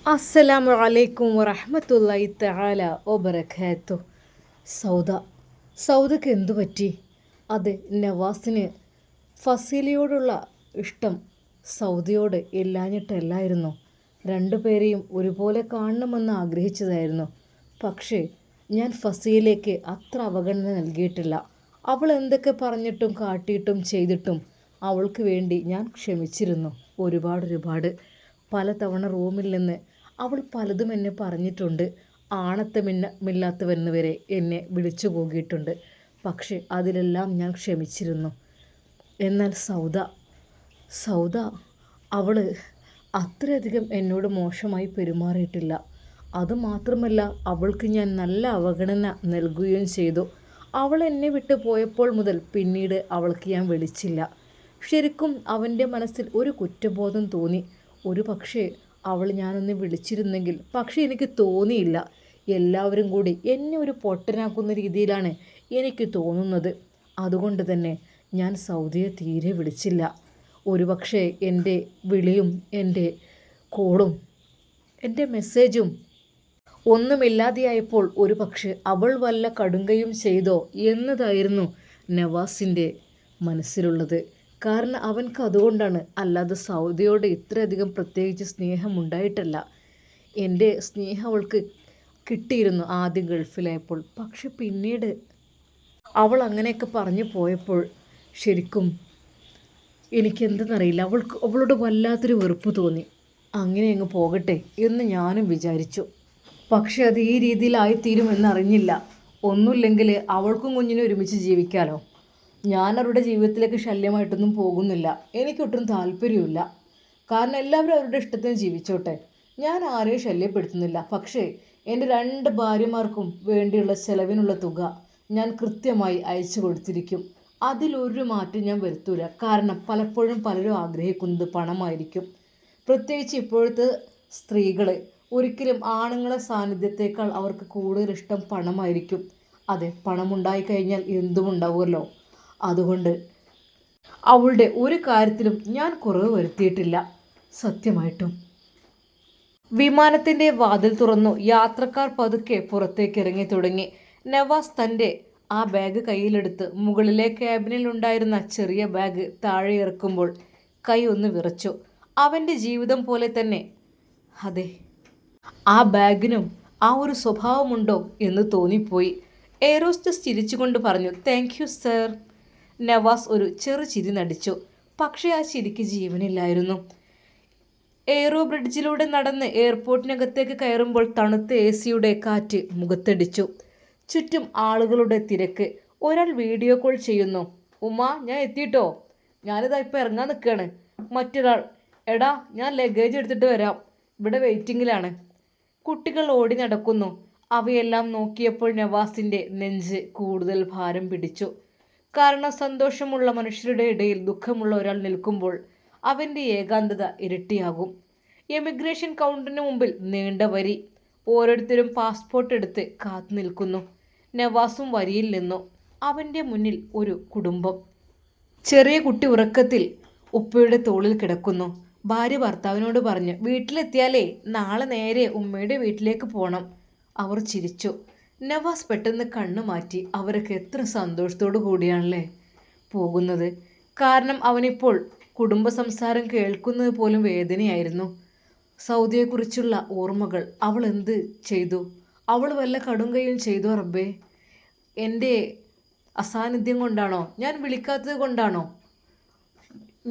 അസ്സലാമു അലൈക്കും വറഹ്മത്തുള്ളാഹി തആല വബറകാത്തു. സൗദ സൗദക്ക് എന്തു പറ്റി? അത് നവാസിന് ഫസീലയോടുള്ള ഇഷ്ടം സൗദയോട് ഇല്ലാഞ്ഞിട്ടല്ലായിരുന്നു. രണ്ടുപേരെയും ഒരുപോലെ കാണണമെന്ന് ആഗ്രഹിച്ചതായിരുന്നു. പക്ഷേ ഞാൻ ഫസീലയ്ക്ക് അത്ര അവഗണന നൽകിയിട്ടില്ല. അവൾ എന്തൊക്കെ പറഞ്ഞിട്ടും കാട്ടിയിട്ടും ചെയ്തിട്ടും അവൾക്ക് വേണ്ടി ഞാൻ ക്ഷമിച്ചിരുന്നു. ഒരുപാട് പലതവണ റൂമിൽ നിന്ന് അവൾ പലതും എന്നെ പറഞ്ഞിട്ടുണ്ട്. ആണത്തമില്ലാത്തവെന്ന് വരെ എന്നെ വിളിച്ചു പോകിയിട്ടുണ്ട്. പക്ഷേ അതിലെല്ലാം ഞാൻ ക്ഷമിച്ചിരുന്നു. എന്നാൽ സൗദ അവൾ അത്രയധികം എന്നോട് മോശമായി പെരുമാറിയിട്ടില്ല. അതുമാത്രമല്ല, അവൾക്ക് ഞാൻ നല്ല അവഗണന നൽകുകയും ചെയ്തു. അവൾ എന്നെ വിട്ട് പോയപ്പോൾ മുതൽ പിന്നീട് അവൾക്ക് ഞാൻ വിളിച്ചില്ല. ശരിക്കും അവൻ്റെ മനസ്സിൽ ഒരു കുറ്റബോധം തോന്നി. ഒരു പക്ഷേ അവൾ ഞാനൊന്ന് വിളിച്ചിരുന്നെങ്കിൽ, പക്ഷേ എനിക്ക് തോന്നിയില്ല. എല്ലാവരും കൂടി എന്നെ ഒരു പൊട്ടനാക്കുന്ന രീതിയിലാണ് എനിക്ക് തോന്നുന്നത്. അതുകൊണ്ട് തന്നെ ഞാൻ സൗദിയെ തീരെ വിളിച്ചില്ല. ഒരു പക്ഷേ എൻ്റെ വിളിയും എൻ്റെ കോളും എൻ്റെ മെസ്സേജും ഒന്നുമില്ലാതെയായപ്പോൾ ഒരു പക്ഷേ അവൾ വല്ല കടുങ്കയും ചെയ്തോ എന്നതായിരുന്നു നവാസിൻ്റെ മനസ്സിലുള്ളത്. കാരണം അവൻക്ക് അതുകൊണ്ടാണ്, അല്ലാതെ സൗദിയോട് ഇത്രയധികം പ്രത്യേകിച്ച് സ്നേഹമുണ്ടായിട്ടല്ല. എൻ്റെ സ്നേഹം അവൾക്ക് കിട്ടിയിരുന്നു ആദ്യം ഗൾഫിലായപ്പോൾ. പക്ഷെ പിന്നീട് അവൾ അങ്ങനെയൊക്കെ പറഞ്ഞു പോയപ്പോൾ ശരിക്കും എനിക്കെന്തെന്നറിയില്ല, അവളോട് വല്ലാത്തൊരു വെറുപ്പ് തോന്നി. അങ്ങനെ അങ്ങ് പോകട്ടെ എന്ന് ഞാനും വിചാരിച്ചു. പക്ഷെ അത് ഈ രീതിയിലായിത്തീരുമെന്നറിഞ്ഞില്ല. ഒന്നുമില്ലെങ്കിൽ അവൾക്കും കുഞ്ഞിനും ഒരുമിച്ച് ജീവിക്കാമല്ലോ. ഞാൻ അവരുടെ ജീവിതത്തിലേക്ക് ശല്യമായിട്ടൊന്നും പോകുന്നില്ല. എനിക്കൊട്ടും താല്പര്യമില്ല. കാരണം എല്ലാവരും അവരുടെ ഇഷ്ടത്തിന് ജീവിച്ചോട്ടെ. ഞാൻ ആരെയും ശല്യപ്പെടുത്തുന്നില്ല. പക്ഷേ എൻ്റെ 2 ഭാര്യമാർക്കും വേണ്ടിയുള്ള ചെലവിനുള്ള തുക ഞാൻ കൃത്യമായി അയച്ചു കൊടുത്തിരിക്കും. അതിലൊരു മാറ്റം ഞാൻ വരുത്തൂല. കാരണം പലപ്പോഴും പലരും ആഗ്രഹിക്കുന്നത് പണമായിരിക്കും. പ്രത്യേകിച്ച് ഇപ്പോഴത്തെ സ്ത്രീകൾ ഒരിക്കലും ആണുങ്ങളെ സാന്നിധ്യത്തേക്കാൾ അവർക്ക് കൂടുതൽ ഇഷ്ടം പണമായിരിക്കും. അതെ, പണമുണ്ടായി കഴിഞ്ഞാൽ എന്തും ഉണ്ടാവുമല്ലോ. അതുകൊണ്ട് അവളുടെ ഒരു കാര്യത്തിലും ഞാൻ കുറവ് വരുത്തിയിട്ടില്ല. സത്യമായിട്ടും വിമാനത്തിൻ്റെ വാതിൽ തുറന്നു. യാത്രക്കാർ പതുക്കെ പുറത്തേക്ക് ഇറങ്ങി തുടങ്ങി. നവാസ് തൻ്റെ ആ ബാഗ് കയ്യിലെടുത്ത് മുകളിലെ ക്യാബിനിൽ ഉണ്ടായിരുന്ന ചെറിയ ബാഗ് താഴെ ഇറക്കുമ്പോൾ കൈ ഒന്ന് വിറച്ചു. അവൻ്റെ ജീവിതം പോലെ തന്നെ അതെ, ആ ബാഗിനും ആ ഒരു സ്വഭാവമുണ്ടോ എന്ന് തോന്നിപ്പോയി. എയറോസ്റ്റസ് ചിരിച്ചുകൊണ്ട് പറഞ്ഞു, താങ്ക് യു സർ. നവാസ് ഒരു ചെറു ചിരി നടിച്ചു. പക്ഷേ ആ ചിരിക്ക് ജീവനില്ലായിരുന്നു. എയ്റോ ബ്രിഡ്ജിലൂടെ നടന്ന് എയർപോർട്ടിനകത്തേക്ക് കയറുമ്പോൾ തണുത്ത AC-യുടെ കാറ്റ് മുഖത്തടിച്ചു. ചുറ്റും ആളുകളുടെ തിരക്ക്. ഒരാൾ വീഡിയോ കോൾ ചെയ്യുന്നു. ഉമ്മ, ഞാൻ എത്തിയിട്ടോ, ഞാനിതാ ഇപ്പോൾ ഇറങ്ങാൻ നിൽക്കുകയാണ്. മറ്റൊരാൾ, എടാ ഞാൻ ലഗേജ് എടുത്തിട്ട് വരാം, ഇവിടെ വെയിറ്റിങ്ങിലാണ്. കുട്ടികൾ ഓടി നടക്കുന്നു. അവയെല്ലാം നോക്കിയപ്പോൾ നവാസിൻ്റെ നെഞ്ച് കൂടുതൽ ഭാരം പിടിച്ചു. കാരണം സന്തോഷമുള്ള മനുഷ്യരുടെ ഇടയിൽ ദുഃഖമുള്ള ഒരാൾ നിൽക്കുമ്പോൾ അവൻ്റെ ഏകാന്തത ഇരട്ടിയാകും. എമിഗ്രേഷൻ കൗണ്ടറിന് മുമ്പിൽ നീണ്ട വരി. ഓരോരുത്തരും പാസ്പോർട്ട് എടുത്ത് കാത്തു നിൽക്കുന്നു. നവാസും വരിയിൽ നിന്നു. അവൻ്റെ മുന്നിൽ ഒരു കുടുംബം. ചെറിയ കുട്ടി ഉറക്കത്തിൽ ഉപ്പയുടെ തോളിൽ കിടക്കുന്നു. ഭാര്യ ഭർത്താവിനോട് പറഞ്ഞു, വീട്ടിലെത്തിയാലേ നാളെ നേരെ ഉമ്മയുടെ വീട്ടിലേക്ക് പോകണം. അവർ ചിരിച്ചു. നവാസ് പെട്ടെന്ന് കണ്ണു മാറ്റി. അവരൊക്കെ എത്ര സന്തോഷത്തോടു കൂടിയാണല്ലേ പോകുന്നത്. കാരണം അവനിപ്പോൾ കുടുംബ സംസാരം കേൾക്കുന്നത് പോലും വേദനയായിരുന്നു. സൗദിയെക്കുറിച്ചുള്ള ഓർമ്മകൾ. അവൾ എന്ത് ചെയ്തു? അവൾ വല്ല കടുങ്കയും ചെയ്തോ റബ്ബേ? എൻ്റെ അസാന്നിധ്യം കൊണ്ടാണോ? ഞാൻ വിളിക്കാത്തത് കൊണ്ടാണോ?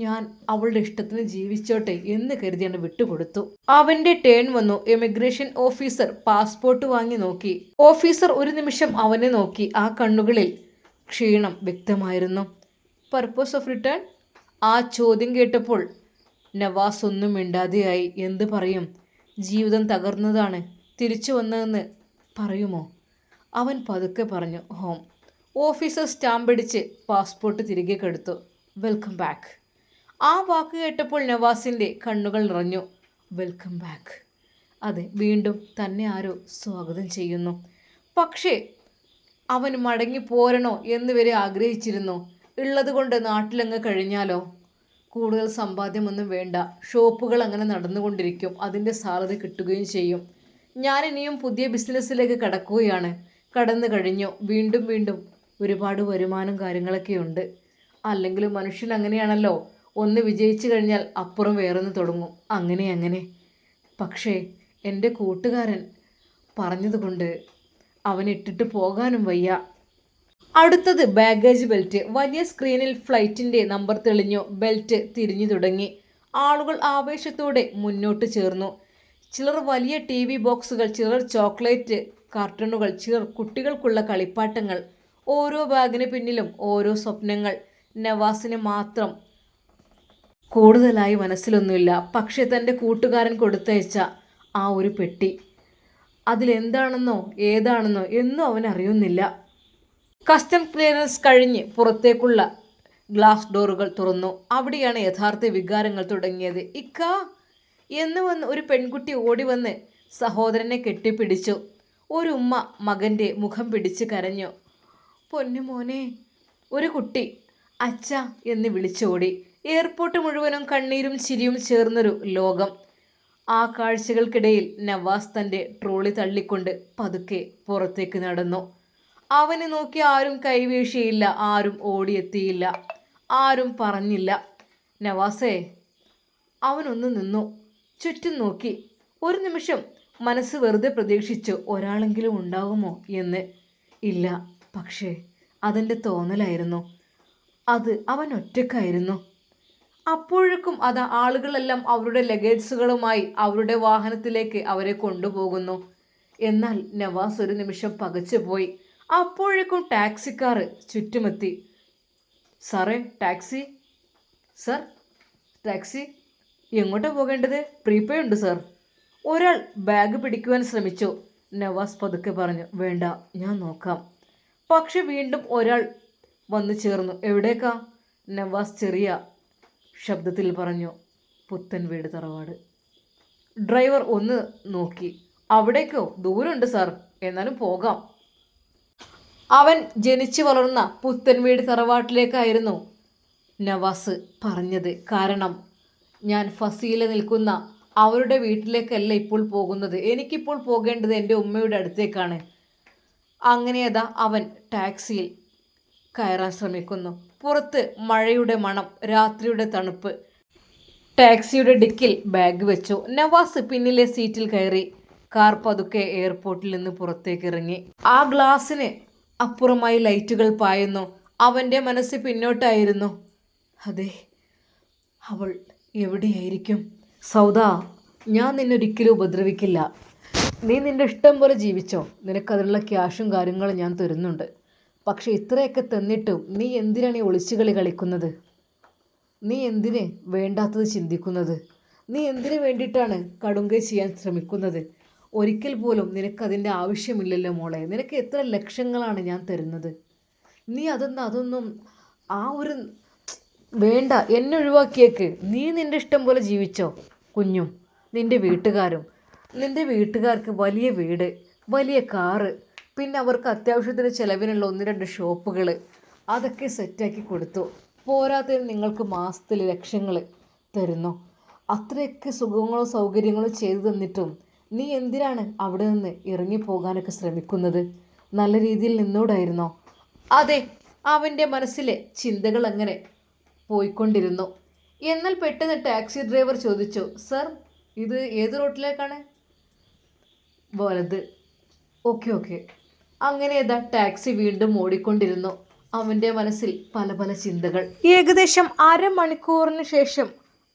ഞാൻ അവളുടെ ഇഷ്ടത്തിന് ജീവിച്ചോട്ടെ എന്ന് കരുതിയാണ് വിട്ടുകൊടുത്തു. അവൻ്റെ ടേൺ വന്നു. എമിഗ്രേഷൻ ഓഫീസർ പാസ്പോർട്ട് വാങ്ങി നോക്കി. ഓഫീസർ ഒരു നിമിഷം അവനെ നോക്കി. ആ കണ്ണുകളിൽ ക്ഷീണം വ്യക്തമായിരുന്നു. Purpose of return? ആ ചോദ്യം കേട്ടപ്പോൾ നവാസ് ഒന്നും മിണ്ടാതെയായി. എന്ത് പറയും? ജീവിതം തകർന്നതാണ്, തിരിച്ചു വന്നതെന്ന് പറയുമോ? അവൻ പതുക്കെ പറഞ്ഞു, ഹോം. ഓഫീസർ സ്റ്റാമ്പടിച്ച് പാസ്പോർട്ട് തിരികെ കെടുത്തു. Welcome back. ആ വാക്ക് കേട്ടപ്പോൾ നവാസിൻ്റെ കണ്ണുകൾ നിറഞ്ഞു. Welcome back. അതെ, വീണ്ടും തന്നെ ആരോ സ്വാഗതം ചെയ്യുന്നു. പക്ഷേ അവൻ മടങ്ങി പോരണോ എന്ന് വരെ ആഗ്രഹിച്ചിരുന്നു. ഉള്ളത് കൊണ്ട് നാട്ടിലങ്ങ് കഴിഞ്ഞാലോ? കൂടുതൽ സമ്പാദ്യമൊന്നും വേണ്ട. ഷോപ്പുകൾ അങ്ങനെ നടന്നുകൊണ്ടിരിക്കും. അതിൻ്റെ സാലറി കിട്ടുകയും ചെയ്യും. ഞാൻ ഇനിയും പുതിയ ബിസിനസ്സിലേക്ക് കടക്കുകയാണ്. കടന്നു കഴിഞ്ഞു. വീണ്ടും വീണ്ടും ഒരുപാട് വരുമാനം കാര്യങ്ങളൊക്കെ ഉണ്ട്. അല്ലെങ്കിൽ മനുഷ്യൻ അങ്ങനെയാണല്ലോ. ഒന്ന് വിജയിച്ചു കഴിഞ്ഞാൽ അപ്പുറം വേറൊന്ന് തുടങ്ങും. അങ്ങനെ. പക്ഷേ എൻ്റെ കൂട്ടുകാരൻ പറഞ്ഞതുകൊണ്ട് അവനിട്ടിട്ട് പോകാനും വയ്യ. അടുത്തത് ബാഗേജ് ബെൽറ്റ്. വലിയ സ്ക്രീനിൽ ഫ്ലൈറ്റിൻ്റെ നമ്പർ തെളിഞ്ഞു. ബെൽറ്റ് തിരിഞ്ഞു തുടങ്ങി. ആളുകൾ ആവേശത്തോടെ മുന്നോട്ട് ചേർന്നു. ചിലർ വലിയ TV ബോക്സുകൾ, ചിലർ ചോക്ലേറ്റ് കാർട്ടൂണുകൾ, ചിലർ കുട്ടികൾക്കുള്ള കളിപ്പാട്ടങ്ങൾ. ഓരോ ബാഗിന് പിന്നിലും ഓരോ സ്വപ്നങ്ങൾ. നവാസിന് മാത്രം കൂടുതലായി മനസ്സിലൊന്നുമില്ല. പക്ഷേ തൻ്റെ കൂട്ടുകാരൻ കൊടുത്തയച്ച ആ ഒരു പെട്ടി, അതിലെന്താണെന്നോ ഏതാണെന്നോ എന്നും അവൻ അറിയുന്നില്ല. കസ്റ്റം ക്ലിയറൻസ് കഴിഞ്ഞ് പുറത്തേക്കുള്ള ഗ്ലാസ് ഡോറുകൾ തുറന്നു. അവിടെയാണ് യഥാർത്ഥ വികാരങ്ങൾ തുടങ്ങിയത്. ഇക്ക എന്ന് വന്ന് ഒരു പെൺകുട്ടി ഓടി വന്ന് സഹോദരനെ കെട്ടിപ്പിടിച്ചു. ഒരു ഉമ്മ മകൻ്റെ മുഖം പിടിച്ച് കരഞ്ഞു. പൊന്നു മോനെ. ഒരു കുട്ടി അച്ഛ എന്ന് വിളിച്ചോടി. എയർപോർട്ട് മുഴുവനും കണ്ണീരും ചിരിയും ചേർന്നൊരു ലോകം. ആ കാഴ്ചകൾക്കിടയിൽ നവാസ് തൻ്റെ ട്രോളി തള്ളിക്കൊണ്ട് പതുക്കെ പുറത്തേക്ക് നടന്നു. അവനെ നോക്കി ആരും കൈവീശിയില്ല, ആരും ഓടിയെത്തിയില്ല, ആരും പറഞ്ഞില്ല നവാസേ. അവനൊന്ന് നിന്നു, ചുറ്റും നോക്കി. ഒരു നിമിഷം മനസ്സ് വെറുതെ പ്രതീക്ഷിച്ചു ഒരാളെങ്കിലും ഉണ്ടാകുമോ എന്ന്. ഇല്ല, പക്ഷേ അതെൻ്റെ തോന്നലായിരുന്നു. അത് അവൻ ഒറ്റക്കായിരുന്നു. അപ്പോഴേക്കും അത് ആളുകളെല്ലാം അവരുടെ ലഗേജുകളുമായി അവരുടെ വാഹനത്തിലേക്ക് അവരെ കൊണ്ടുപോകുന്നു. എന്നാൽ നവാസ് ഒരു നിമിഷം പകച്ചുപോയി. അപ്പോഴേക്കും ടാക്സിക്കാർ ചുറ്റുമെത്തി. സാറേ, ടാക്സി. Sir, taxi. എങ്ങോട്ടാണ് പോകേണ്ടത്? പ്രീപേ ഉണ്ട് സർ. ഒരാൾ ബാഗ് പിടിക്കുവാൻ ശ്രമിച്ചു. നവാസ് പതുക്കെ പറഞ്ഞു, വേണ്ട, ഞാൻ നോക്കാം. പക്ഷെ വീണ്ടും ഒരാൾ വന്നു ചേർന്നു. എവിടേക്കാ? നവാസ് ചെറിയ ശബ്ദത്തിൽ പറഞ്ഞു, പുത്തൻ വീട് തറവാട്. ഡ്രൈവർ ഒന്ന് നോക്കി. അവിടേക്കോ? ദൂരമുണ്ട് സാർ, എന്നാലും പോകാം. അവൻ ജനിച്ചു വളർന്ന പുത്തൻ വീട് തറവാട്ടിലേക്കായിരുന്നു നവാസ് പറഞ്ഞത്. കാരണം ഞാൻ ഫസീല നിൽക്കുന്ന അവരുടെ വീട്ടിലേക്കല്ല ഇപ്പോൾ പോകുന്നത്. എനിക്കിപ്പോൾ പോകേണ്ടത് എൻ്റെ ഉമ്മയുടെ അടുത്തേക്കാണ്. അങ്ങനെയതാ അവൻ ടാക്സിയിൽ കയറാൻ ശ്രമിക്കുന്നു. പുറത്ത് മഴയുടെ മണം, രാത്രിയുടെ തണുപ്പ്. ടാക്സിയുടെ ഡിക്കിൽ ബാഗ് വെച്ചു. നവാസ് പിന്നിലെ സീറ്റിൽ കയറി. കാർ പതുക്കെ എയർപോർട്ടിൽ നിന്ന് പുറത്തേക്ക് ഇറങ്ങി. ആ ഗ്ലാസിന് അപ്പുറമായി ലൈറ്റുകൾ പായുന്നു. അവൻ്റെ മനസ്സ് പിന്നോട്ടായിരുന്നു. അതെ, അവൾ എവിടെയായിരിക്കും? സൗദ, ഞാൻ നിന്നൊരിക്കലും ഉപദ്രവിക്കില്ല. നീ നിൻ്റെ ഇഷ്ടം പോലെ ജീവിച്ചോ. നിനക്കതിനുള്ള ക്യാഷും കാര്യങ്ങളും ഞാൻ തരുന്നുണ്ട്. പക്ഷെ ഇത്രയൊക്കെ തന്നിട്ടും നീ എന്തിനാണ് ഈ ഒളിച്ചുകളി കളിക്കുന്നത്? നീ എന്തിന് വേണ്ടാത്തത് ചിന്തിക്കുന്നത്? നീ എന്തിനു വേണ്ടിയിട്ടാണ് കടുങ്കൈ ചെയ്യാൻ ശ്രമിക്കുന്നത്? ഒരിക്കൽ പോലും നിനക്കതിൻ്റെ ആവശ്യമില്ലല്ലോ മോളെ. നിനക്ക് എത്ര ലക്ഷങ്ങളാണ് ഞാൻ തരുന്നത്. നീ അതൊന്നും ആ ഒരു വേണ്ട, എന്നെ ഒഴിവാക്കിയേക്ക്. നീ നിൻ്റെ ഇഷ്ടം പോലെ ജീവിച്ചോ. കുഞ്ഞും നിൻ്റെ വീട്ടുകാരും. നിൻ്റെ വീട്ടുകാർക്ക് വലിയ വീട്, വലിയ കാറ്, പിന്നെ അവർക്ക് അത്യാവശ്യത്തിന് ചിലവിനുള്ള 1-2 ഷോപ്പുകൾ, അതൊക്കെ സെറ്റാക്കി കൊടുത്തു. പോരാത്തതിന് നിങ്ങൾക്ക് മാസത്തിൽ ലക്ഷങ്ങൾ തരുന്നു. അത്രയൊക്കെ സുഖങ്ങളും സൗകര്യങ്ങളും ചെയ്തു തന്നിട്ടും നീ എന്തിനാണ് അവിടെ നിന്ന് ഇറങ്ങിപ്പോകാനൊക്കെ ശ്രമിക്കുന്നത്? നല്ല രീതിയിൽ നിന്നോടായിരുന്നോ? അതെ, അവൻ്റെ മനസ്സിലെ ചിന്തകൾ അങ്ങനെ പോയിക്കൊണ്ടിരുന്നു. എന്നാൽ പെട്ടെന്ന് ടാക്സി ഡ്രൈവർ ചോദിച്ചു, സർ, ഇത് ഏത് റോട്ടിലേക്കാണ്? വലത്. ഓക്കെ. അങ്ങനെ ടാക്സി വീണ്ടും ഓടിക്കൊണ്ടിരുന്നു. അവൻ്റെ മനസ്സിൽ പല പല ചിന്തകൾ. ഏകദേശം അരമണിക്കൂറിന് ശേഷം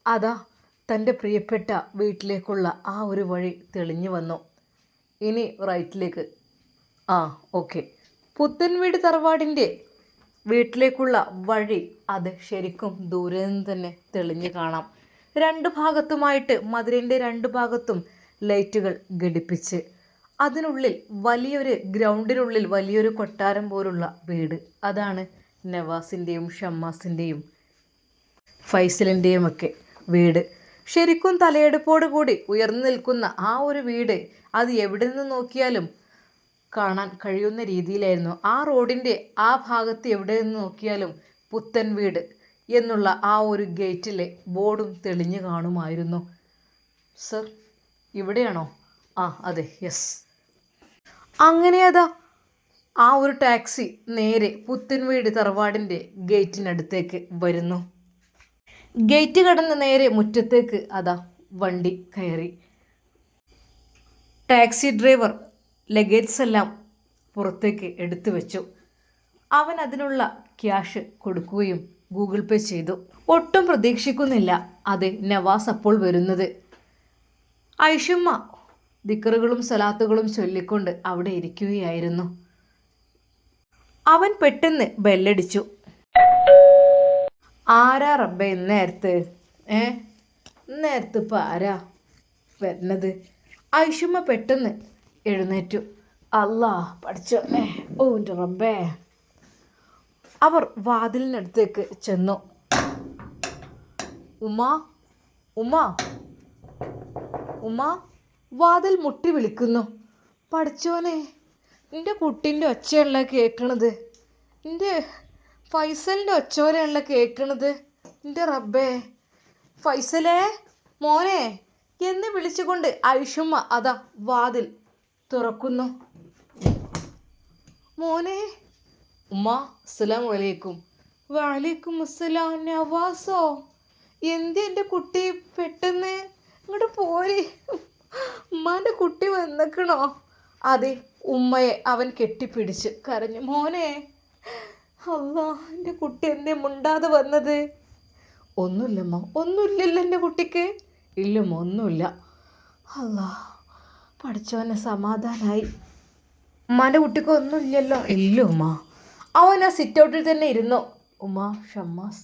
അതാ തൻ്റെ പ്രിയപ്പെട്ട വീട്ടിലേക്കുള്ള ആ ഒരു വഴി തെളിഞ്ഞു വന്നു. ഇനി റൈറ്റിലേക്ക്. ഓക്കെ. പുത്തൻ വീട് തറവാടിൻ്റെ വീട്ടിലേക്കുള്ള വഴി അത് ശരിക്കും ദൂരെ നിന്ന് തന്നെ തെളിഞ്ഞു കാണാം. 2 ഭാഗത്തുമായിട്ട് മതിലിൻ്റെ 2 ഭാഗത്തും ലൈറ്റുകൾ ഘടിപ്പിച്ച് അതിനുള്ളിൽ വലിയൊരു ഗ്രൗണ്ടിനുള്ളിൽ വലിയൊരു കൊട്ടാരം പോലുള്ള വീട്. അതാണ് നവാസിൻ്റെയും ഷമ്മാസിൻ്റെയും ഫൈസലിൻ്റെയും ഒക്കെ വീട്. ശരിക്കും തലയെടുപ്പോട് കൂടി ഉയർന്നു നിൽക്കുന്ന ആ ഒരു വീട് അത് എവിടെ നിന്ന് നോക്കിയാലും കാണാൻ കഴിയുന്ന രീതിയിലായിരുന്നു. ആ റോഡിൻ്റെ ആ ഭാഗത്ത് എവിടെ നിന്ന് നോക്കിയാലും പുത്തൻ വീട് എന്നുള്ള ആ ഒരു ഗേറ്റിലെ ബോർഡും തെളിഞ്ഞു കാണുമായിരുന്നു. സർ, ഇവിടെയാണോ? ആ അതെ, യെസ്. അങ്ങനെ അതാ ആ ഒരു ടാക്സി നേരെ പുത്തൻവീട് തറവാടിൻ്റെ ഗേറ്റിനടുത്തേക്ക് വരുന്നു. ഗേറ്റ് കടന്ന് നേരെ മുറ്റത്തേക്ക് അതാ വണ്ടി കയറി. ടാക്സി ഡ്രൈവർ ലഗേജസ് എല്ലാം പുറത്തേക്ക് എടുത്തു വെച്ചു. അവൻ അതിനുള്ള ക്യാഷ് കൊടുക്കുകയും ഗൂഗിൾ പേ ചെയ്തു. ഒട്ടും പ്രതീക്ഷിക്കുന്നില്ല അതെ നവാസ് അപ്പോൾ വരുന്നത്. ഐഷുമ്മ ദിക്റുകളും സലാത്തുകളും ചൊല്ലിക്കൊണ്ട് അവിടെ ഇരിക്കുകയായിരുന്നു. അവൻ പെട്ടെന്ന് ബെല്ലടിച്ചു. ആരാ റബ്ബേ ഇന്നേരത്ത്? ഇന്നേരത്ത് ഇപ്പം ആരാ വരുന്നത്? ഐഷുമ്മ പെട്ടെന്ന് എഴുന്നേറ്റു. അല്ലാ പഠിച്ചോനെ, ഓ എൻ്റെ റബ്ബേ. അവർ വാതിലിനടുത്തേക്ക് ചെന്നു. ഉമ്മാ, ഉമ്മാ, ഉമ്മാ. വാതിൽ മുട്ടി വിളിക്കുന്നു. പഠിച്ചോനെ, എൻ്റെ കുട്ടീൻ്റെ ഒച്ചയല്ല കേൾക്കണത്. എൻ്റെ ഫൈസലിൻ്റെ ഒച്ചോരെയല്ല കേൾക്കണത്. എൻ്റെ റബ്ബേ. ഫൈസലേ, മോനെ എന്ന് വിളിച്ചുകൊണ്ട് ഐഷുമ്മ അതാ വാതിൽ തുറക്കുന്നു. മോനെ. ഉമ്മ, അസ്സലാമു അലൈക്കും. വഅലൈക്കും അസ്സലാം. നവാസോ, എന്ത് എൻ്റെ കുട്ടി പെട്ടെന്ന് ഇങ്ങോട്ട് പോരി? ഉമ്മാൻ്റെ കുട്ടി വന്നിക്കണോ? അതെ, ഉമ്മയെ അവൻ കെട്ടിപ്പിടിച്ച് കരഞ്ഞു. മോനെ, അല്ലാ, എൻ്റെ കുട്ടി എന്തേ മുണ്ടാതെ വന്നത്? ഒന്നുമില്ലമ്മ, ഒന്നുമില്ലല്ലോ എൻ്റെ കുട്ടിക്ക്. ഇല്ലമ്മ, ഒന്നുമില്ല. അല്ലാ, പഠിച്ചവനെ സമാധാനായി. ഉമ്മാൻ്റെ കുട്ടിക്ക് ഒന്നുമില്ലല്ലോ? ഇല്ല ഉമ്മ. അവൻ ആ സിറ്റ് ഔട്ടിൽ തന്നെ ഇരുന്നു. ഉമ്മ, ഷമ്മാസ്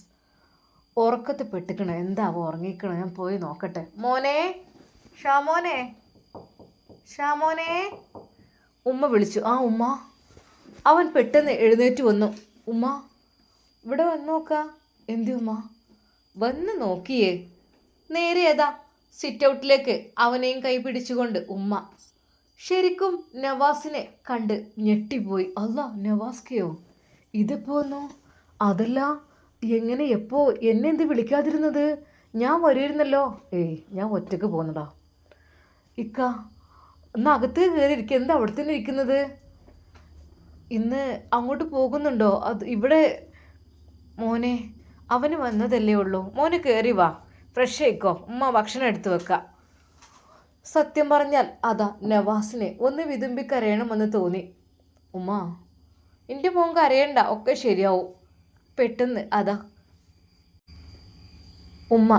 ഉറക്കത്തിൽ പെട്ടിക്കണേ. എന്താവോ ഉറങ്ങിക്കണോ? ഞാൻ പോയി നോക്കട്ടെ. മോനെ, ഷാമോനെ, ഷാമോനെ. ഉമ്മ വിളിച്ചു. ആ ഉമ്മ. അവൻ പെട്ടെന്ന് എഴുന്നേറ്റ് വന്നു. ഉമ്മ, ഇവിടെ വന്ന് നോക്കാം. എന്തി ഉമ്മ? വന്ന് നോക്കിയേ. നേരെ ഏതാ സിറ്റ് ഔട്ടിലേക്ക് അവനെയും കൈ പിടിച്ചുകൊണ്ട് ഉമ്മ. ശരിക്കും നവാസിനെ കണ്ട് ഞെട്ടിപ്പോയി. അല്ല, നവാസ്കയോ ഇതിപ്പോ വന്നു? അതല്ല, എങ്ങനെ, എപ്പോ, എന്നെ എന്ത് വിളിക്കാതിരുന്നത്? ഞാൻ വരുമായിരുന്നല്ലോ. ഞാൻ ഒറ്റക്ക് പോകുന്നതാ. ഇക്ക ഇന്ന് അകത്ത് കയറിയിരിക്കുക. എന്താ അവിടെ തന്നെ ഇരിക്കുന്നത്? ഇന്ന് അങ്ങോട്ട് പോകുന്നുണ്ടോ? അത് ഇവിടെ മോനെ, അവന് വന്നതല്ലേ ഉള്ളൂ. മോന് കയറി വാ, ഫ്രഷ് ആയിക്കോ. ഉമ്മ ഭക്ഷണം എടുത്തു വെക്കാം. സത്യം പറഞ്ഞാൽ അതാ നവാസിനെ ഒന്ന് വിതുമ്പി കരയണമെന്ന് തോന്നി. ഉമ്മ, എൻ്റെ മോൻ കരയണ്ട, ഒക്കെ ശരിയാവും. പെട്ടെന്ന് അതാ ഉമ്മ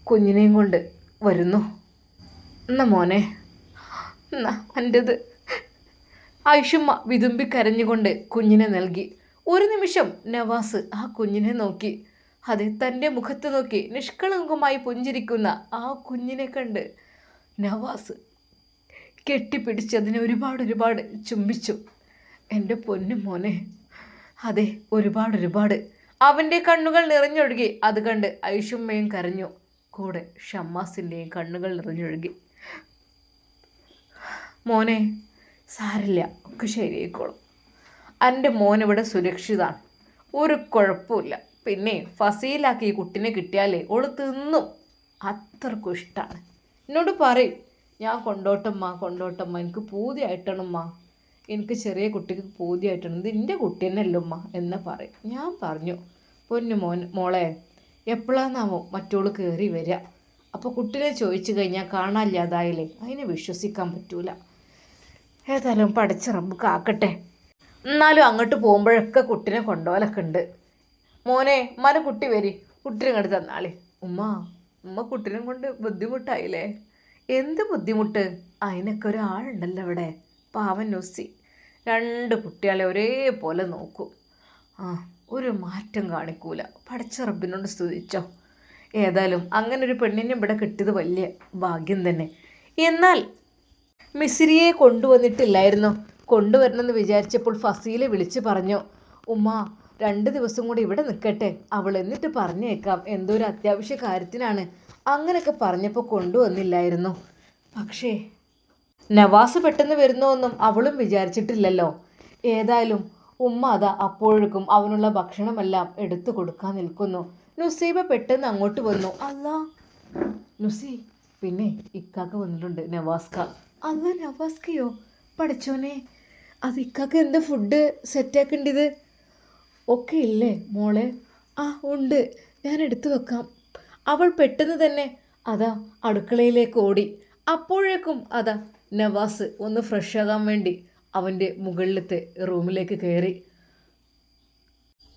കുഞ്ഞിനെയും കൊണ്ട് വരുന്നു. എന്നാ മോനെ, എന്നാ എൻ്റെത്. ഐഷുമ്മ വിതുമ്പി കരഞ്ഞുകൊണ്ട് കുഞ്ഞിനെ നൽകി. ഒരു നിമിഷം നവാസ് ആ കുഞ്ഞിനെ നോക്കി. അതെ, തൻ്റെ മുഖത്ത് നോക്കി നിഷ്കളങ്കമായി പുഞ്ചിരിക്കുന്ന ആ കുഞ്ഞിനെ കണ്ട് നവാസ് കെട്ടിപ്പിടിച്ച് അതിനെ ഒരുപാട് ചുംബിച്ചു. എൻ്റെ പൊന്നു മോനെ. അതെ, ഒരുപാട്. അവൻ്റെ കണ്ണുകൾ നിറഞ്ഞൊഴുകി. അത് കണ്ട് ഐഷുമ്മയും കരഞ്ഞു. കൂടെ ഷമ്മാസിൻ്റെയും കണ്ണുകൾ നിറഞ്ഞൊഴുകി. മോനെ, സാരില്ല, ഒക്കെ ശരിയായിക്കോളും. എൻ്റെ മോനിവിടെ സുരക്ഷിതാണ്, ഒരു കുഴപ്പമില്ല. പിന്നെ ഫസീലാക്കി ഈ കുട്ടിനെ കിട്ടിയാലേ ഓള് തിന്നും. അത്രക്കും ഇഷ്ടമാണ്. എന്നോട് പറയും, ഞാൻ കൊണ്ടോട്ടമ്മ, എനിക്ക് പൂതിയായിട്ടാണമ്മ, എനിക്ക് ചെറിയ കുട്ടിക്ക് പൂതിയായിട്ടാണ്, ഇത് എൻ്റെ കുട്ടി തന്നെയല്ലോ ഉമ്മ എന്ന് പറയും. ഞാൻ പറഞ്ഞു, പൊന്നു മോളെ, എപ്പോഴാന്നാവോ മറ്റോള് കയറി വരിക? അപ്പോൾ കുട്ടിനെ ചോദിച്ചു കഴിഞ്ഞാൽ കാണാനില്ലാതായാലേ അതിനെ വിശ്വസിക്കാൻ പറ്റൂല. ഏതായാലും പഠിച്ച റബ്ബ് കാക്കട്ടെ. എന്നാലും അങ്ങോട്ട് പോകുമ്പോഴൊക്കെ കുട്ടിനെ കൊണ്ടുപോലൊക്കെ ഉണ്ട്. മോനെ, ഉമ്മാനെ കുട്ടി വരി, കുട്ടിനെ ഇങ്ങോട്ട് തന്നാളി. ഉമ്മ കുട്ടിനെ കൊണ്ട് ബുദ്ധിമുട്ടായില്ലേ? എന്ത് ബുദ്ധിമുട്ട്? അതിനൊക്കെ ഒരാളുണ്ടല്ലോ ഇവിടെ, പാവൻ നുസി. 2 കുട്ടികളെ ഒരേപോലെ നോക്കും. ഒരു മാറ്റം കാണിക്കൂല. പഠിച്ച റബ്ബിനോട് സ്തുതിച്ചോ. ഏതായാലും അങ്ങനെ ഒരു പെണ്ണിനെ ഇവിടെ കിട്ടിയത് വലിയ ഭാഗ്യം തന്നെ. എന്നാൽ മിസ്രിയെ കൊണ്ടുവന്നിട്ടില്ലായിരുന്നു. കൊണ്ടുവരണമെന്ന് വിചാരിച്ചപ്പോൾ ഫസീലെ വിളിച്ച് പറഞ്ഞു, ഉമ്മ 2 ദിവസം കൂടി ഇവിടെ നിൽക്കട്ടെ, അവൾ എന്നിട്ട് പറഞ്ഞേക്കാം, എന്തോ ഒരു അത്യാവശ്യ കാര്യത്തിനാണ്. അങ്ങനെയൊക്കെ പറഞ്ഞപ്പോൾ കൊണ്ടുവന്നില്ലായിരുന്നു. പക്ഷേ നവാസ് പെട്ടെന്ന് വരുന്നോന്നും അവളും വിചാരിച്ചിട്ടില്ലല്ലോ. ഏതായാലും ഉമ്മ അതാ അപ്പോഴേക്കും അവനുള്ള ഭക്ഷണമെല്ലാം എടുത്തു കൊടുക്കാൻ നിൽക്കുന്നു. നുസൈബ പെട്ടെന്ന് അങ്ങോട്ട് വന്നു. അല്ലാ നുസി, പിന്നെ ഇക്കാക്ക വന്നിട്ടുണ്ട്, നവാസ്ക. അല്ല നവാസ്കയോ? പഠിച്ചോനെ, അത് ഇക്കാക്ക എന്താ ഫുഡ് സെറ്റാക്കേണ്ടത്? ഒക്കെ ഇല്ലേ മോളെ? ആ ഉണ്ട്, ഞാൻ എടുത്തു വെക്കാം. അവൾ പെട്ടെന്ന് തന്നെ അതാ അടുക്കളയിലേക്ക് ഓടി. അപ്പോഴേക്കും അതാ നവാസ് ഒന്ന് ഫ്രഷ് ആകാൻ വേണ്ടി അവൻ്റെ മുകളിലത്തെ റൂമിലേക്ക് കയറി.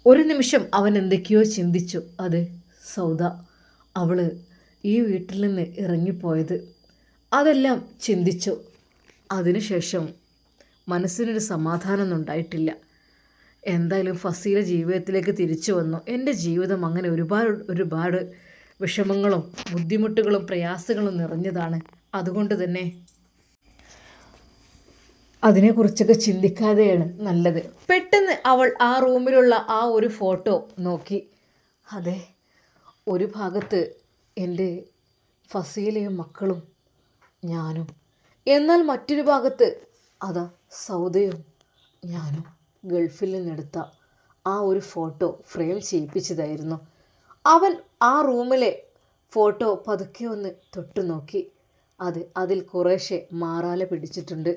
ഒരു നിമിഷം അവൻ എന്തൊക്കെയോ ചിന്തിച്ചു. അത് സൗദ, അവൾ ഈ വീട്ടിൽ നിന്ന് ഇറങ്ങിപ്പോയത്, അതെല്ലാം ചിന്തിച്ചു. അതിനുശേഷം മനസ്സിനൊരു സമാധാനമൊന്നും ഉണ്ടായിട്ടില്ല. എന്തായാലും ഫസീല ജീവിതത്തിലേക്ക് തിരിച്ചു വന്നു. എൻ്റെ ജീവിതം അങ്ങനെ ഒരുപാട് വിഷമങ്ങളും ബുദ്ധിമുട്ടുകളും പ്രയാസങ്ങളും നിറഞ്ഞതാണ്. അതുകൊണ്ട് തന്നെ അതിനെക്കുറിച്ചൊക്കെ ചിന്തിക്കാതെയാണ് നല്ലത്. പെട്ടെന്ന് അവൾ ആ റൂമിലുള്ള ആ ഒരു ഫോട്ടോ നോക്കി. അതെ, ഒരു ഭാഗത്ത് എൻ്റെ ഫസീലയും മക്കളും ഞാനും, എന്നാൽ മറ്റൊരു ഭാഗത്ത് അതാ സൗദയും ഞാനും ഗൾഫിൽ നിന്നെടുത്ത ആ ഒരു ഫോട്ടോ ഫ്രെയിം ചെയ്യിപ്പിച്ചതായിരുന്നു. അവൻ ആ റൂമിലെ ഫോട്ടോ പതുക്കെ ഒന്ന് തൊട്ടു നോക്കി. അതിൽ കുറേശ്ശെ മാറാല പിടിച്ചിട്ടുണ്ട്.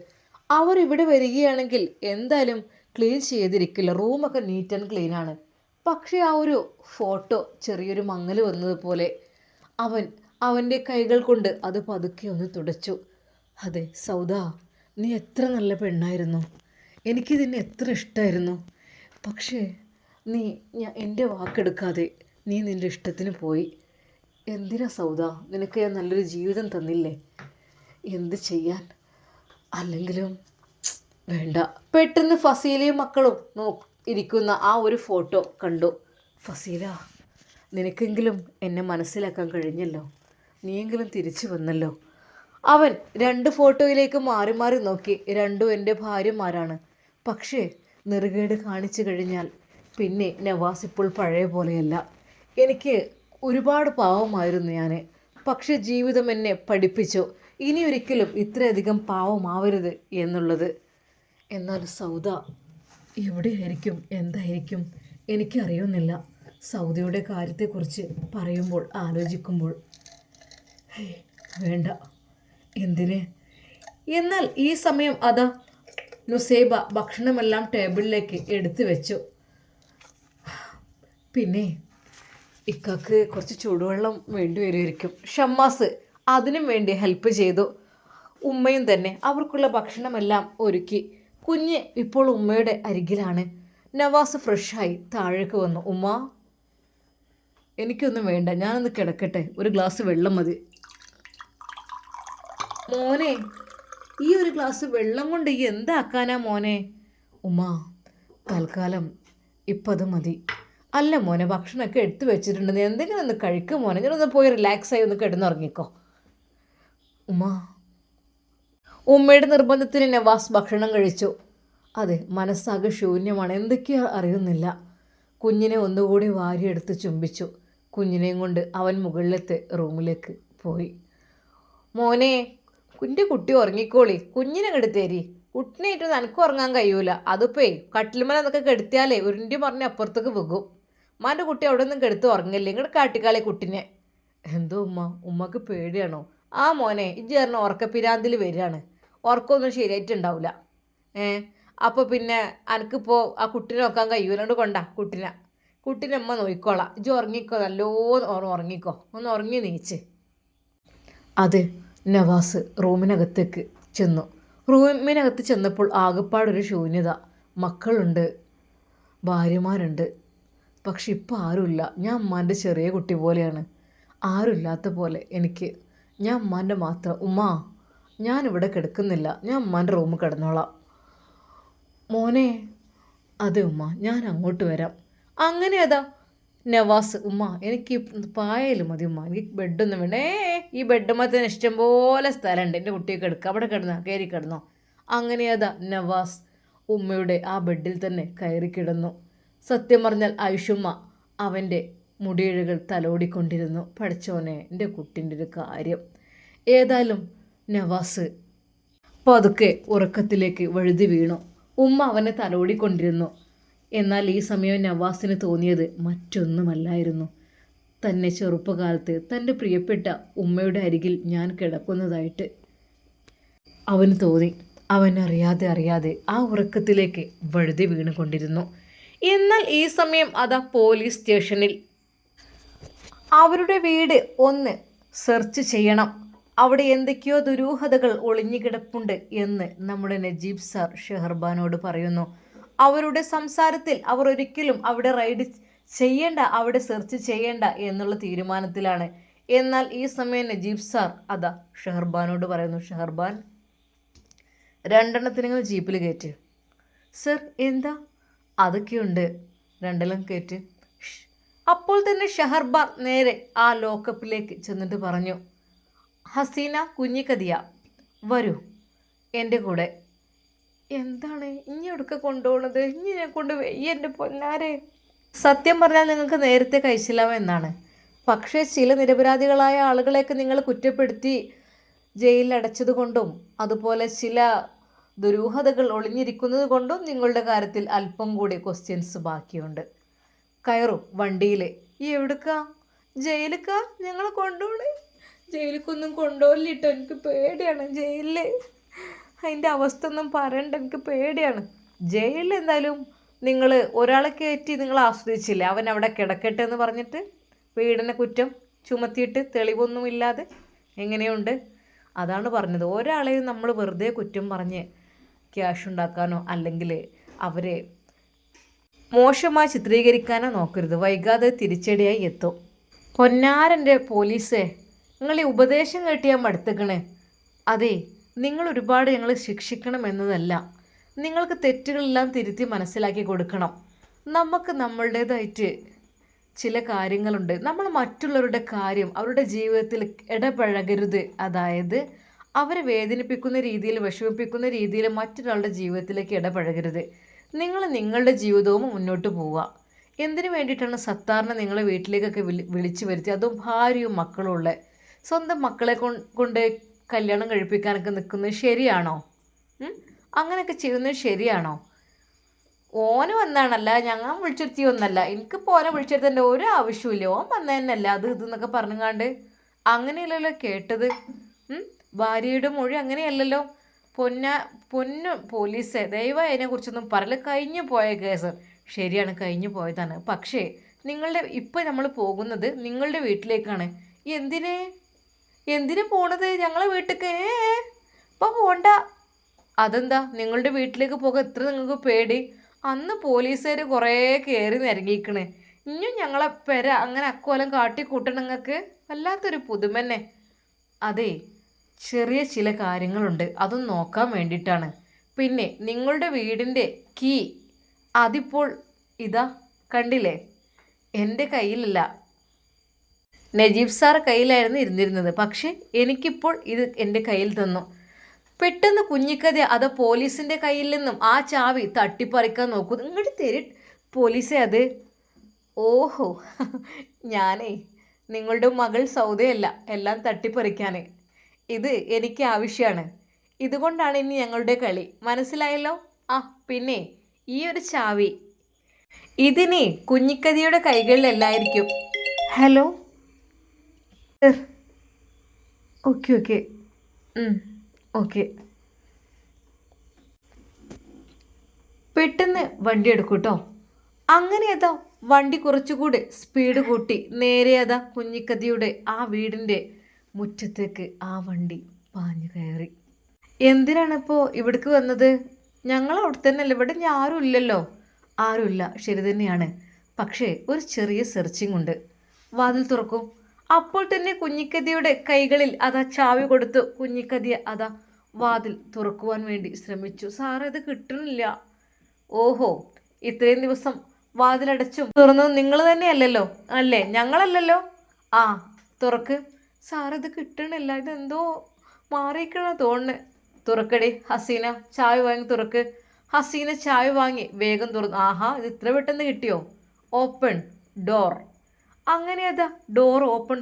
അവർ ഇവിടെ വരികയാണെങ്കിൽ എന്തായാലും ക്ലീൻ ചെയ്തിരിക്കില്ല, റൂമൊക്കെ നീറ്റ് ആൻഡ് ക്ലീനാണ്. പക്ഷേ ആ ഒരു ഫോട്ടോ ചെറിയൊരു മങ്ങൽ വന്നതുപോലെ അവൻ്റെ കൈകൾ കൊണ്ട് അത് പതുക്കെ ഒന്ന് തുടച്ചു. അതെ സൗദ, നീ എത്ര നല്ല പെണ്ണായിരുന്നു, എനിക്കിതിനെ എത്ര ഇഷ്ടമായിരുന്നു. പക്ഷേ എൻ്റെ വാക്കെടുക്കാതെ നീ നിൻ്റെ ഇഷ്ടത്തിന് പോയി. എന്തിനാ സൗദ, നിനക്ക് ഞാൻ നല്ലൊരു ജീവിതം തന്നില്ലേ? എന്ത് ചെയ്യാൻ? അല്ലെങ്കിലും വേണ്ട. പെട്ടെന്ന് ഫസീലയും മക്കളും ഇരിക്കുന്ന ആ ഒരു ഫോട്ടോ കണ്ടു. ഫസീല, നിനക്കെങ്കിലും എന്നെ മനസ്സിലാക്കാൻ കഴിഞ്ഞല്ലോ, നീയെങ്കിലും തിരിച്ചു വന്നല്ലോ. അവൻ 2 ഫോട്ടോയിലേക്ക് മാറി മാറി നോക്കി. രണ്ടും എൻ്റെ ഭാര്യമാരാണ്. പക്ഷേ നെറുകേട് കാണിച്ചു കഴിഞ്ഞാൽ പിന്നെ നവാസ് ഇപ്പോൾ പഴയ പോലെയല്ല. എനിക്ക് ഒരുപാട് പാവമായിരുന്നു ഞാൻ, പക്ഷേ ജീവിതം എന്നെ പഠിപ്പിച്ചു ഇനി ഒരിക്കലും ഇത്രയധികം പാവമാവരുത് എന്നുള്ളത്. എന്നാൽ സൗദ എവിടെയായിരിക്കും, എന്തായിരിക്കും എനിക്കറിയുന്നില്ല. സൗദയുടെ കാര്യത്തെക്കുറിച്ച് പറയുമ്പോൾ ആലോചിക്കുമ്പോൾ വേണ്ട, എന്തിന്? എന്നാൽ ഈ സമയം അതാ നുസൈബ ഭക്ഷണമെല്ലാം ടേബിളിലേക്ക് എടുത്തു വെച്ചു. പിന്നെ ഇക്കാക്ക് കുറച്ച് ചൂടുവെള്ളം വേണ്ടി വരുമായിരിക്കും. ഷമ്മാസ് അതിനും വേണ്ടി ഹെൽപ്പ് ചെയ്തു. ഉമ്മയും തന്നെ അവർക്കുള്ള ഭക്ഷണമെല്ലാം ഒരുക്കി. കുഞ്ഞ് ഇപ്പോൾ ഉമ്മയുടെ അരികിലാണ്. നവാസ് ഫ്രഷായി താഴേക്ക് വന്നു. ഉമ്മ, എനിക്കൊന്നും വേണ്ട, ഞാനൊന്ന് കിടക്കട്ടെ, ഒരു ഗ്ലാസ് വെള്ളം മതി. മോനെ, ഈ ഒരു ഗ്ലാസ് വെള്ളം കൊണ്ട് ഈ എന്താക്കാനാ മോനെ? ഉമ്മ, തൽക്കാലം ഇപ്പം അത് മതി. അല്ല മോനെ, ഭക്ഷണമൊക്കെ എടുത്തു വെച്ചിട്ടുണ്ട്, നീ എന്തെങ്കിലും ഒന്ന് കഴിക്കും മോനെ, ഞാനൊന്ന് പോയി റിലാക്സായി ഒന്ന് കിടന്നുറങ്ങിക്കോ. ഉമ്മയുടെ നിർബന്ധത്തിന് നവാസ് ഭക്ഷണം കഴിച്ചു. അതെ, മനസ്സാകെ ശൂന്യമാണ്, എന്തൊക്കെയോ അറിയുന്നില്ല. കുഞ്ഞിനെ ഒന്നുകൂടി വാരിയെടുത്ത് ചുംബിച്ചു. കുഞ്ഞിനെയും കൊണ്ട് അവൻ മുകളിലത്തെ റൂമിലേക്ക് പോയി. മോനെ, കുട്ടി ഉറങ്ങിക്കോളി, കുഞ്ഞിനെ കെടുത്തേരി, കുട്ടിനായിട്ട് നനക്ക് ഉറങ്ങാൻ കഴിയൂല. അതിപ്പോ കട്ടിലുമല എന്നൊക്കെ കെടുത്തിയാലേ ഉരുണ്ടി പറഞ്ഞ് അപ്പുറത്തേക്ക് പോകും. ഉമ്മാൻ്റെ കുട്ടി അവിടെ ഒന്നും കെടുത്ത് ഉറങ്ങില്ലേ, ഇങ്ങോട്ട് കാട്ടിക്കാളെ കുട്ടിനെ. എന്തോ ഉമ്മക്ക് പേടിയാണോ? ആ മോനെ, ഇജ്ജ് പറഞ്ഞ ഉറക്കപ്പിരാന്തിൽ വരികയാണ്, ഉറക്കമൊന്നും ശരിയായിട്ടുണ്ടാവില്ല. അപ്പോൾ പിന്നെ എനിക്കിപ്പോൾ ആ കുട്ടീനെ നോക്കാൻ കഴിയൂലോണ്ട് കൊണ്ടാ കുട്ടീനെ അമ്മ നോക്കിക്കോളാം, ഇജ്ജ് ഉറങ്ങിക്കോ, നല്ലോണം ഉറങ്ങിക്കോ, ഒന്ന് ഉറങ്ങി നീച്ച്. അത് നവാസ് റൂമിനകത്തേക്ക് ചെന്നു. റൂമിനകത്ത് ചെന്നപ്പോൾ ആകെപ്പാടൊരു ശൂന്യത. മക്കളുണ്ട്, ഭാര്യമാരുണ്ട്, പക്ഷെ ഇപ്പം ആരുമില്ല. ഞാൻ ഉമ്മാൻ്റെ ചെറിയ കുട്ടി പോലെയാണ്, ആരുമില്ലാത്ത പോലെ എനിക്ക്. ഞാൻ ഉമ്മാൻ്റെ മാത്രം. ഉമ്മ, ഞാനിവിടെ കിടക്കുന്നില്ല, ഞാൻ ഉമ്മാൻ്റെ റൂമിൽ കിടന്നോളാം. മോനെ, അതെ ഉമ്മ, ഞാൻ അങ്ങോട്ട് വരാം. അങ്ങനെ അതാ നവാസ്, ഉമ്മ എനിക്ക് പായലും മതി ഉമ്മ, എനിക്ക് ബെഡൊന്നും വേണ്ട. ഈ ബെഡുമ്മത്തിന് ഇഷ്ടംപോലെ സ്ഥലമുണ്ട്, എൻ്റെ കുട്ടിയെ കിടക്കുക, അവിടെ കിടന്നോ, കയറി കിടന്നോ. അങ്ങനെ അതാ നവാസ് ഉമ്മയുടെ ആ ബെഡിൽ തന്നെ കയറി കിടന്നു. സത്യം പറഞ്ഞാൽ ആയിഷുമ്മ അവൻ്റെ മുടിയിഴകൾ തലോടിക്കൊണ്ടിരുന്നു. പഠിച്ചോനെ, എൻ്റെ കുട്ടിൻ്റെ ഒരു കാര്യം. ഏതായാലും നവാസ് പതുക്കെ ഉറക്കത്തിലേക്ക് വഴുതി വീണു. ഉമ്മ അവനെ തലോടിക്കൊണ്ടിരുന്നു. എന്നാൽ ഈ സമയം നവാസിന് തോന്നിയത് മറ്റൊന്നുമല്ലായിരുന്നു. തന്നെ ചെറുപ്പകാലത്ത് തൻ്റെ പ്രിയപ്പെട്ട ഉമ്മയുടെ അരികിൽ ഞാൻ കിടക്കുന്നതായിട്ട് അവന് തോന്നി. അവൻ അറിയാതെ ആ ഉറക്കത്തിലേക്ക് വഴുതി വീണുകൊണ്ടിരുന്നു. എന്നാൽ ഈ സമയം അതാ പോലീസ് സ്റ്റേഷനിൽ അവരുടെ വീട് ഒന്ന് സെർച്ച് ചെയ്യണം, അവിടെ എന്തൊക്കെയോ ദുരൂഹതകൾ ഒളിഞ്ഞു കിടപ്പുണ്ട് എന്ന് നമ്മുടെ നജീബ് സാർ ഷെഹർബാനോട് പറയുന്നു. അവരുടെ സംസാരത്തിൽ അവർ ഒരിക്കലും അവിടെ റൈഡ് ചെയ്യേണ്ട, അവിടെ സെർച്ച് ചെയ്യേണ്ട എന്നുള്ള തീരുമാനത്തിലാണ്. എന്നാൽ ഈ സമയം നജീബ് സാർ അതാ ഷെഹർബാനോട് പറയുന്നു, ഷെഹർബാൻ, 2 നിങ്ങൾ ജീപ്പിൽ കയറ്റ്. സർ എന്താ? അതൊക്കെയുണ്ട്, 2 കയറ്റ്. അപ്പോൾ തന്നെ ഷെഹർബാൻ നേരെ ആ ലോക്കപ്പിലേക്ക് ചെന്നിട്ട് പറഞ്ഞു, ഹസീന കുഞ്ഞിക്കതിയ വരൂ എൻ്റെ കൂടെ. എന്താണ് ഇനി എവിടേക്ക് കൊണ്ടുപോകണത്? ഇനി ഞാൻ കൊണ്ട് വയ്യ എൻ്റെ പൊന്നാരെ. സത്യം പറഞ്ഞാൽ നിങ്ങൾക്ക് നേരത്തെ കഴിച്ചില്ലാമെന്നാണ്. പക്ഷേ ചില നിരപരാധികളായ ആളുകളെയൊക്കെ നിങ്ങൾ കുറ്റപ്പെടുത്തി ജയിലിൽ അടച്ചത് കൊണ്ടും അതുപോലെ ചില ദുരൂഹതകൾ ഒളിഞ്ഞിരിക്കുന്നത് കൊണ്ടും നിങ്ങളുടെ കാര്യത്തിൽ അല്പം കൂടി ക്വസ്റ്റ്യൻസ് ബാക്കിയുണ്ട്. കയറും വണ്ടിയിൽ. ഈ എവിടുക്കാ? ജയിലിക്കാ ഞങ്ങളെ കൊണ്ടുപോണേ? ജയിലിക്കൊന്നും കൊണ്ടുപോകില്ലിട്ടോ, എനിക്ക് പേടിയാണ്. ജയിലിൽ അതിൻ്റെ അവസ്ഥ ഒന്നും പറയണ്ട, എനിക്ക് പേടിയാണ്. ജയിലിൽ എന്തായാലും നിങ്ങൾ ഒരാളെ കയറ്റി നിങ്ങൾ ആസ്വദിച്ചില്ലേ, അവൻ അവിടെ കിടക്കട്ടെ എന്ന് പറഞ്ഞിട്ട് പീഡന കുറ്റം ചുമത്തിയിട്ട് തെളിവൊന്നുമില്ലാതെ എങ്ങനെയുണ്ട്? അതാണ് പറഞ്ഞത്. ഒരാളെയും നമ്മൾ വെറുതെ കുറ്റം പറഞ്ഞ് ക്യാഷ് ഉണ്ടാക്കാനോ അല്ലെങ്കിൽ അവരെ മോശമായി ചിത്രീകരിക്കാനോ നോക്കരുത്. വൈകാതെ തിരിച്ചടിയായി എത്തും. പൊന്നാരൻ്റെ പോലീസേ, നിങ്ങൾ ഈ ഉപദേശം കേട്ടിയാൽ മടുത്തക്കണേ. അതെ, നിങ്ങൾ ഒരുപാട് ഞങ്ങൾ ശിക്ഷിക്കണം എന്നതല്ല, നിങ്ങൾക്ക് തെറ്റുകളെല്ലാം തിരുത്തി മനസ്സിലാക്കി കൊടുക്കണം. നമുക്ക് നമ്മളുടേതായിട്ട് ചില കാര്യങ്ങളുണ്ട്. നമ്മൾ മറ്റുള്ളവരുടെ കാര്യം, അവരുടെ ജീവിതത്തിൽ ഇടപഴകരുത്. അതായത് അവരെ വേദനിപ്പിക്കുന്ന രീതിയിൽ, വിഷമിപ്പിക്കുന്ന രീതിയിൽ മറ്റൊരാളുടെ ജീവിതത്തിലേക്ക് ഇടപഴകരുത്. നിങ്ങൾ നിങ്ങളുടെ ജീവിതവും മുന്നോട്ട് പോവുക. എന്തിനു വേണ്ടിയിട്ടാണ് സത്താറിനെ നിങ്ങളെ വീട്ടിലേക്കൊക്കെ വിളിച്ചു വരുത്തി, അതും ഭാര്യയും മക്കളും ഉള്ള സ്വന്തം മക്കളെ കൊണ്ട് കല്യാണം കഴിപ്പിക്കാനൊക്കെ നിൽക്കുന്നത് ശരിയാണോ? അങ്ങനെയൊക്കെ ചെയ്യുന്നത് ശരിയാണോ? ഓന് വന്നാണല്ല, ഞങ്ങൾ വിളിച്ചിരുത്തിയൊന്നല്ല. എനിക്കിപ്പോൾ ഓനെ വിളിച്ചിരുത്തേണ്ട ഒരു ആവശ്യമില്ല. ഓൻ വന്നതന്നെയല്ല അത് ഇതെന്നൊക്കെ പറഞ്ഞുകാണ്ട്. അങ്ങനെയല്ലല്ലോ കേട്ടത്. ഭാര്യയുടെ മൊഴി അങ്ങനെയല്ലല്ലോ. പൊന്നു പോലീസേ, ദയവായി അതിനെക്കുറിച്ചൊന്നും പറയല. കഴിഞ്ഞു പോയ കേസ് ശരിയാണ്, കഴിഞ്ഞു പോയതാണ്. പക്ഷേ ഇപ്പം നമ്മൾ പോകുന്നത് നിങ്ങളുടെ വീട്ടിലേക്കാണ്. എന്തിനു പോണത്? ഞങ്ങളെ വീട്ടിലേക്ക് ഇപ്പം പോണ്ട. അതെന്താ നിങ്ങളുടെ വീട്ടിലേക്ക് പോകാൻ എത്ര നിങ്ങൾക്ക് പേടി? അന്ന് പോലീസുകാർ കുറേ കയറി നിരങ്ങിക്കണേ. ഇനിയും ഞങ്ങളെ പെര അങ്ങനെ അക്കോലം കാട്ടിക്കൂട്ടണം നിങ്ങൾക്ക്? വല്ലാത്തൊരു പുതുമന്നെ. അതെ, ചെറിയ ചില കാര്യങ്ങളുണ്ട്, അതും നോക്കാൻ വേണ്ടിയിട്ടാണ്. പിന്നെ നിങ്ങളുടെ വീടിൻ്റെ കീ അതിപ്പോൾ ഇതാ കണ്ടില്ലേ, എൻ്റെ കയ്യിലല്ല, നജീബ് സാർ കയ്യിലായിരുന്നു ഇരുന്നിരുന്നത്. പക്ഷേ എനിക്കിപ്പോൾ ഇത് എൻ്റെ കയ്യിൽ തന്നു. പെട്ടെന്ന് കുഞ്ഞിക്കഥ അത് പോലീസിൻ്റെ കയ്യിൽ നിന്നും ആ ചാവി തട്ടിപ്പറിക്കാൻ നോക്കുന്നു. ഇങ്ങോട്ട് തരും പോലീസേ അത്. ഓഹോ, ഞാനേ നിങ്ങളുടെ മകൾ സൗദയല്ല എല്ലാം തട്ടിപ്പറിക്കാൻ. ഇത് എനിക്ക് ആവശ്യമാണ്. ഇതുകൊണ്ടാണ് ഇനി ഞങ്ങളുടെ കളി, മനസ്സിലായല്ലോ? ആ പിന്നെ ഈ ഒരു ചാവി ഇതിനെ കുഞ്ഞിക്കഥയുടെ കൈകളിലല്ലായിരിക്കും. Hello, okay okay okay. പെട്ടെന്ന് വണ്ടി എടുക്കൂട്ടോ. അങ്ങനെ അതാ വണ്ടി കുറച്ചുകൂടി സ്പീഡ് കൂട്ടി നേരെ അതാ കുഞ്ഞിക്കഥയുടെ ആ വീടിൻ്റെ മുറ്റത്തേക്ക് ആ വണ്ടി പാഞ്ഞു കയറി. എന്തിനാണിപ്പോൾ ഇവിടേക്ക് വന്നത്? ഞങ്ങൾ അവിടെ തന്നെയല്ലേ, ഇവിടെ ആരും ഇല്ലല്ലോ. ആരുമില്ല, ശരി തന്നെയാണ്. പക്ഷേ ഒരു ചെറിയ സെർച്ചിങ് ഉണ്ട്. വാതിൽ തുറക്കും. അപ്പോൾ തന്നെ കുഞ്ഞിക്കഥയുടെ കൈകളിൽ അതാ ചാവി കൊടുത്തു. കുഞ്ഞിക്കഥ അതാ വാതിൽ തുറക്കുവാൻ വേണ്ടി ശ്രമിച്ചു. സാറേ, ഇത് കിട്ടണില്ല. ഓഹോ, ഇത്രയും ദിവസം വാതിലടച്ചും തുറന്നതും നിങ്ങൾ തന്നെയല്ലല്ലോ അല്ലേ? ഞങ്ങളല്ലല്ലോ. ആ തുറക്ക്. സാർ, ഇത് കിട്ടണില്ല, ഇതെന്തോ മാറിയിക്കണ തോന്നുന്നു. തുറക്കടി ഹസീന, ചായ വാങ്ങി തുറക്ക്. ഹസീന ചായ വാങ്ങി വേഗം തുറന്നു. ആഹാ, ഇത് ഇത്ര പെട്ടെന്ന് കിട്ടിയോ? Open door. അങ്ങനെ അതാ ഡോർ ഓപ്പൺ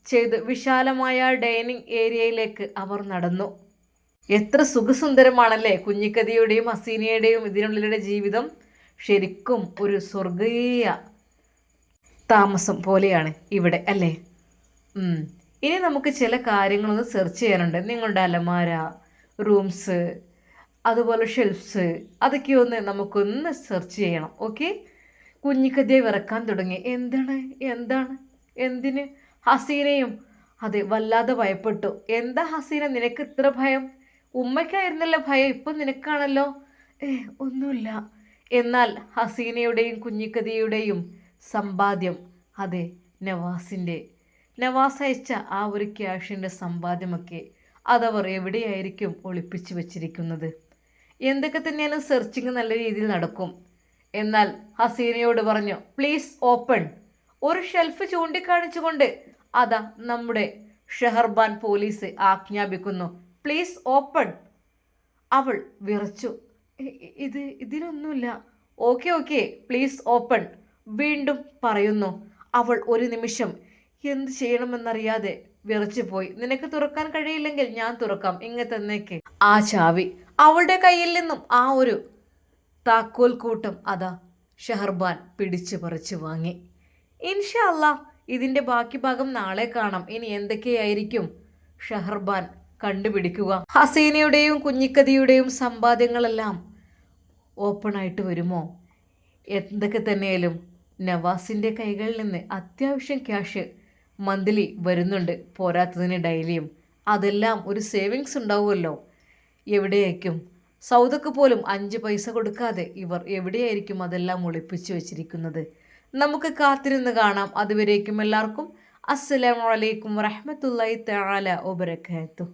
ചെയ്ത് വിശാലമായ ഡൈനിങ് ഏരിയയിലേക്ക് അവർ നടന്നു. എത്ര സുഖസുന്ദരമാണല്ലേ കുഞ്ഞിക്കഥയുടെയും ഹസീനയുടെയും ഇതിനുള്ളിലെ ജീവിതം. ശരിക്കും ഒരു സ്വർഗീയ താമസം പോലെയാണ് ഇവിടെ അല്ലേ? ഇനി നമുക്ക് ചില കാര്യങ്ങളൊന്ന് സെർച്ച് ചെയ്യാനുണ്ട്. നിങ്ങളുടെ അലമാര, റൂംസ്, അതുപോലെ ഷെൽഫ്സ്, അതൊക്കെ ഒന്ന് നമുക്കൊന്ന് സെർച്ച് ചെയ്യണം. ഓക്കെ? കുഞ്ഞിക്കതിയെ വിറക്കാൻ തുടങ്ങി. എന്താണ് എന്താണ് എന്തിന്? ഹസീനയും അതെ വല്ലാതെ ഭയപ്പെട്ടു. എന്താ ഹസീന നിനക്ക് ഇത്ര ഭയം? ഉമ്മയ്ക്കായിരുന്നല്ലോ ഭയം, ഇപ്പം നിനക്കാണല്ലോ. ഒന്നുമില്ല. എന്നാൽ ഹസീനയുടെയും കുഞ്ഞിക്കതിയുടെയും സമ്പാദ്യം, അതെ നവാസ് അയച്ച ആ ഒരു ക്യാഷിൻ്റെ സമ്പാദ്യമൊക്കെ അതവർ എവിടെയായിരിക്കും ഒളിപ്പിച്ചു വച്ചിരിക്കുന്നത്? എന്തൊക്കെ തന്നെയാലും സെർച്ചിങ് നല്ല രീതിയിൽ നടക്കും. എന്നാൽ ഹസീനയോട് പറഞ്ഞു, പ്ലീസ് ഓപ്പൺ. ഒരു ഷെൽഫ് ചൂണ്ടിക്കാണിച്ചുകൊണ്ട് അതാ നമ്മുടെ ഷെഹർബാൻ പോലീസ് ആജ്ഞാപിക്കുന്നു, പ്ലീസ് ഓപ്പൺ. അവൾ വിറച്ചു. ഇതിലൊന്നുമില്ല. ഓക്കെ ഓക്കെ പ്ലീസ് ഓപ്പൺ വീണ്ടും പറയുന്നു. അവൾ ഒരു നിമിഷം എന്ത് ചെയ്യണമെന്നറിയാതെ വിറച്ചു പോയി. നിനക്ക് തുറക്കാൻ കഴിയില്ലെങ്കിൽ ഞാൻ തുറക്കാം, ഇങ്ങ് തന്നേക്ക് ആ ചാവി. അവളുടെ കയ്യിൽ നിന്നും ആ ഒരു താക്കോൽ കൂട്ടം അതാ ഷെഹർബാൻ പിടിച്ചു പറിച്ചു വാങ്ങി. ഇൻഷാ അല്ലാ ഇതിൻ്റെ ബാക്കി ഭാഗം നാളെ കാണാം. ഇനി എന്തൊക്കെയായിരിക്കും ഷെഹർബാൻ കണ്ടുപിടിക്കുക? ഹസീനയുടെയും കുഞ്ഞിക്കതിയുടെയും സമ്പാദ്യങ്ങളെല്ലാം ഓപ്പണായിട്ട് വരുമോ? എന്തൊക്കെ തന്നെയാലും നവാസിൻ്റെ കൈകളിൽ നിന്ന് അത്യാവശ്യം ക്യാഷ് മന്ത്ലി വരുന്നുണ്ട്, പോരാത്തതിന് ഡെയിലിയും. അതെല്ലാം ഒരു സേവിങ്സ് ഉണ്ടാവുമല്ലോ. എവിടെയായിരിക്കും? സൗദക്ക് പോലും 5 പൈസ കൊടുക്കാതെ ഇവർ എവിടെയായിരിക്കും അതെല്ലാം ഒളിപ്പിച്ചു വെച്ചിരിക്കുന്നത്? നമുക്ക് കാത്തിരുന്ന് കാണാം. അതുവരേക്കും എല്ലാവർക്കും അസ്സലാമു അലൈക്കും വറഹ്മത്തുള്ളാഹി തആല വബറകാതുഹു.